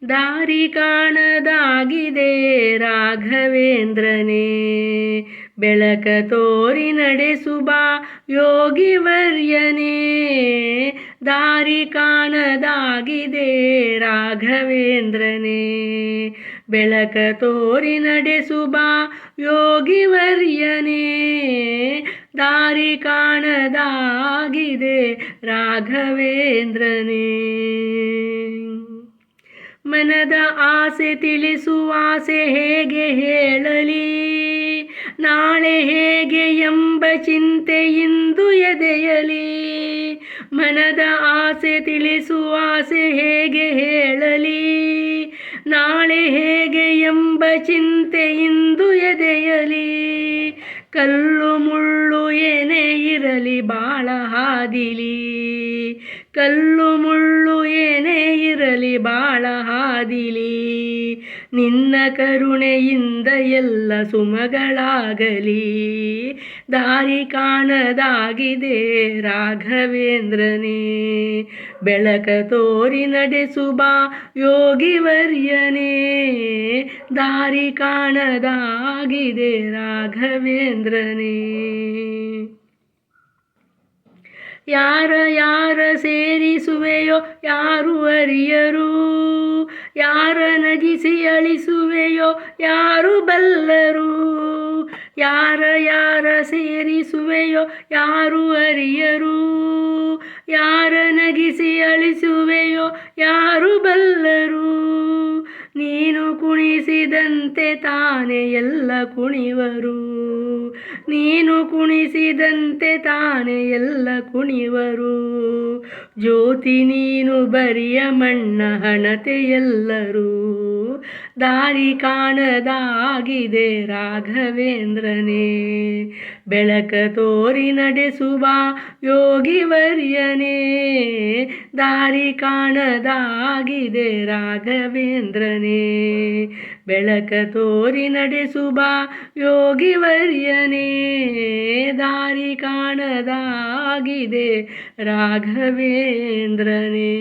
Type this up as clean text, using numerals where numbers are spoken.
ದಾರಿ ಕಾಣದಾಗಿದೆ ರಾಘವೇಂದ್ರನೇ, ಬೆಳಕ ತೋರಿ ನಡೆಸುವ ಯೋಗಿವರ್ಯನೇ. ದಾರಿ ಕಾಣದಾಗಿದೆ ರಾಘವೇಂದ್ರನೇ, ಬೆಳಕ ತೋರಿ ನಡೆಸುವ ಯೋಗಿವರ್ಯನೇ. ದಾರಿ ಕಾಣದಾಗಿದೆ ರಾಘವೇಂದ್ರನೇ. ಮನದ ಆಸೆ ತಿಳಿಸುವಾಸೆ ಹೇಗೆ ಹೇಳಲಿ, ನಾಳೆ ಹೇಗೆ ಎಂಬ ಚಿಂತೆ ಇಂದು ಎದೆಯಲಿ. ಮನದ ಆಸೆ ತಿಳಿಸುವಾಸೆ ಹೇಗೆ ಹೇಳಲಿ, ನಾಳೆ ಹೇಗೆ ಎಂಬ ಚಿಂತೆ ಇಂದು ಎದೆಯಲಿ. ಕಲ್ಲು ಮುಳ್ಳು ಏನೇ ಇರಲಿ ಬಾಳ ಹಾದಿಲಿ, ಕಲ್ಲು ಮುಳ್ಳು ಏನೇ ಇರಲಿ ಬಾಳ ಹಾದಿಲಿ. ನಿನ್ನ ಕರುಣೆಯಿಂದ ಎಲ್ಲ ಸುಮಗಳಾಗಲಿ. ದಾರಿ ಕಾಣದಾಗಿದೆ ರಾಘವೇಂದ್ರನೇ, ಬೆಳಕ ತೋರಿ ನಡೆಸುವ ಯೋಗಿವರ್ಯನೇ. ದಾರಿ ಕಾಣದಾಗಿದೆ ರಾಘವೇಂದ್ರನೇ. ಯಾರ ಸೇರಿಸುವೆಯೋ ಯಾರು ಅರಿಯರು, ಯಾರ ನಗಿಸಿ ಅಳಿಸುವೆಯೋ ಯಾರು ಬಲ್ಲರು. ಯಾರ ಸೇರಿಸುವೆಯೋ ಯಾರು ಅರಿಯರು, ಯಾರ ನಗಿಸಿ ಅಳಿಸುವೆಯೋ ಯಾರು ಬಲ್ಲರು. ನೀನು ಕುಣಿಸಿದಂತೆ ತಾನೇ ಎಲ್ಲ ಕುಣಿವರು, ನೀನು ಕುಣಿಸಿದಂತೆ ತಾನೇ ಎಲ್ಲ ಕುಣಿವರು. ಜ್ಯೋತಿ ನೀನು ಬರಿಯ ಮಣ್ಣ ಹಣತೆ ಎಲ್ಲರೂ. ದಾರಿ ಕಾಣದಾಗಿದೆ ರಾಘವೇಂದ್ರನೇ, ಬೆಳಕ ತೋರಿ ನಡೆಸುವ ಯೋಗಿವರ್ಯನೇ. ದಾರಿ ಕಾಣದಾಗಿದೆ ರಾಘವೇಂದ್ರನೇ, ಬೆಳಕ ತೋರಿ ನಡೆಸುವ ಯೋಗಿವರ್ಯನೇ. ದಾರಿ ಕಾಣದಾಗಿದೆ ರಾಘವೇಂದ್ರನೇ.